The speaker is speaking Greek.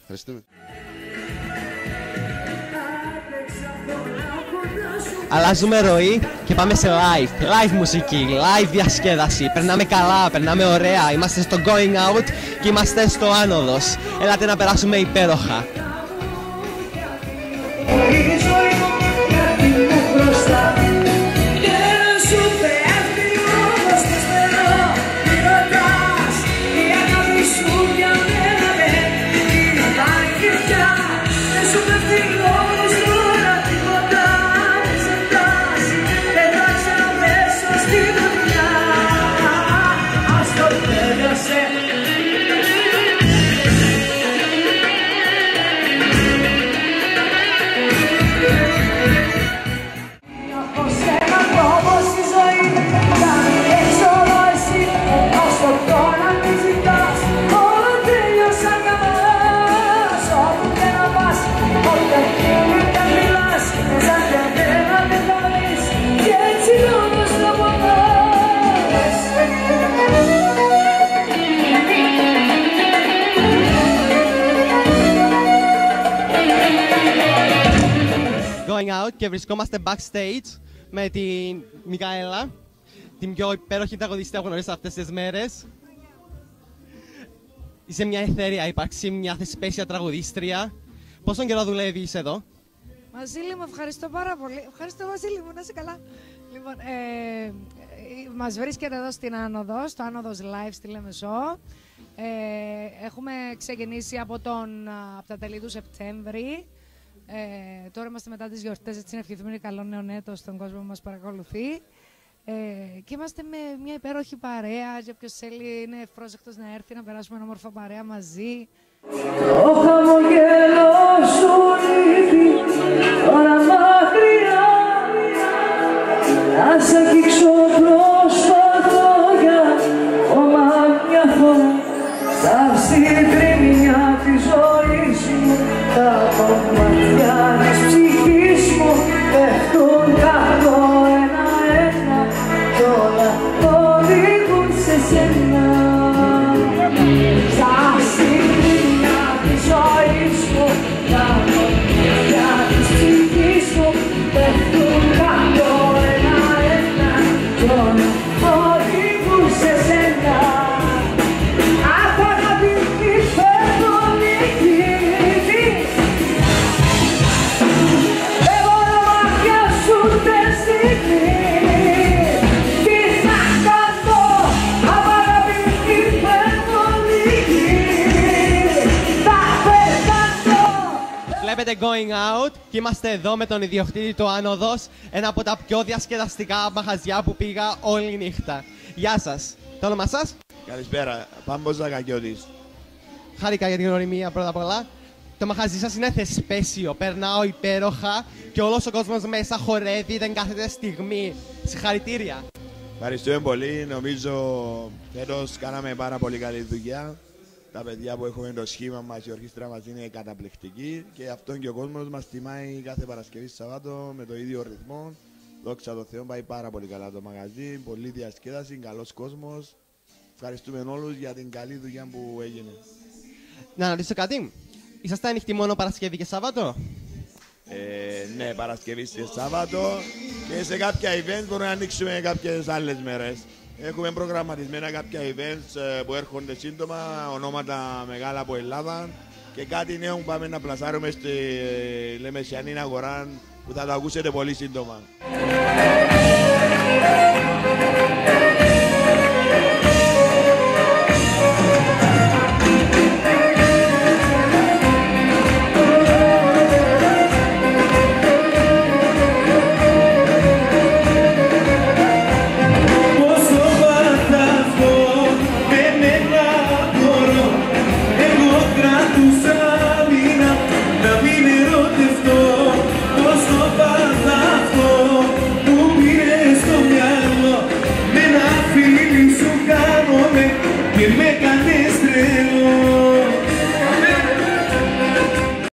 Ευχαριστούμε. Αλλάζουμε ροή και πάμε σε live. Live μουσική, live διασκέδαση. Περνάμε καλά, περνάμε ωραία. Είμαστε στο Going Out και είμαστε στο Άνοδος. Έλατε να περάσουμε υπέροχα. Going Out και βρισκόμαστε backstage με την Μικαέλα, την πιο υπέροχη τραγουδίστρια που γνωρίζω αυτές τις μέρες. Είσαι μια αιθέρια ύπαρξη, μια θεσπέσια τραγουδίστρια. Πόσον καιρό δουλεύεις εδώ? Βασίλη μου, ευχαριστώ πάρα πολύ. Ευχαριστώ Βασίλη μου, να είσαι καλά. Λοιπόν, μας βρίσκεται εδώ στην Άνοδο, στο Άνοδος Live στη Λεμεσό. Έχουμε ξεκινήσει από τα τέλη του Σεπτέμβρη. Τώρα είμαστε μετά τις γιορτές, έτσι να ευχηθούμε καλό νέο έτος στον κόσμο που μας παρακολουθεί. Και είμαστε με μια υπέροχη παρέα, για ποιος θέλει είναι ευπρόσδεκτος να έρθει να περάσουμε ένα όμορφο παρέα μαζί. Το χαμογέλο σου λείπει τώρα μακριά, να σ' αγγίξω προσπαθώ για ακόμα μια φορά, στα συντρίμμια της ζωής μου, τα κομμάτια της ψυχής μου πέφτουν κάτω ένα-ένα κι όλα οδηγούν σε σένα. Στα συντρίμμια της ζωής μου, τα κομμάτια της ψυχής μου πέφτουν κάτω ένα-ένα κι όλα οδηγούν σε σένα. Βλέπετε Going Out και είμαστε εδώ με τον ιδιοκτήτη του Άνοδος, ένα από τα πιο διασκεδαστικά μαγαζιά που πήγα όλη νύχτα. Γεια σας. Το όνομά σας? Καλησπέρα. Πάμπος Ζακακιώτης. Χάρηκα για την γνωριμία πρώτα απ' όλα. Το μαγαζί σας είναι θεσπέσιο, περνάω υπέροχα και όλος ο κόσμος μέσα χορεύει την κάθε στιγμή. Συγχαρητήρια. Ευχαριστούμε πολύ. Νομίζω φέτος κάναμε πάρα πολύ καλή δουλειά. Τα παιδιά που έχουμε το σχήμα μας, η ορχήστρα μας είναι καταπληκτική και αυτόν και ο κόσμος μας τιμάει κάθε Παρασκευή Σαββάτο με το ίδιο ρυθμό. Δόξα τω Θεώ, πάει πάρα πολύ καλά το μαγαζί, πολλή διασκέδαση, καλός κόσμος. Ευχαριστούμε όλους για την καλή δουλειά που έγινε. Να ρωτήσω κάτι. Είσαστε ανοιχτοί μόνο Παρασκευή και Σάββατο? Ναι, Παρασκευή και Σάββατο και σε κάποια events μπορούμε να ανοίξουμε κάποιες άλλες μέρες. Έχουμε προγραμματισμένα κάποια events που έρχονται σύντομα, ονόματα μεγάλα από Ελλάδα και κάτι νέο που πάμε να πλασάρουμε στη Λεμεσιανή αγορά που θα το ακούσετε πολύ σύντομα.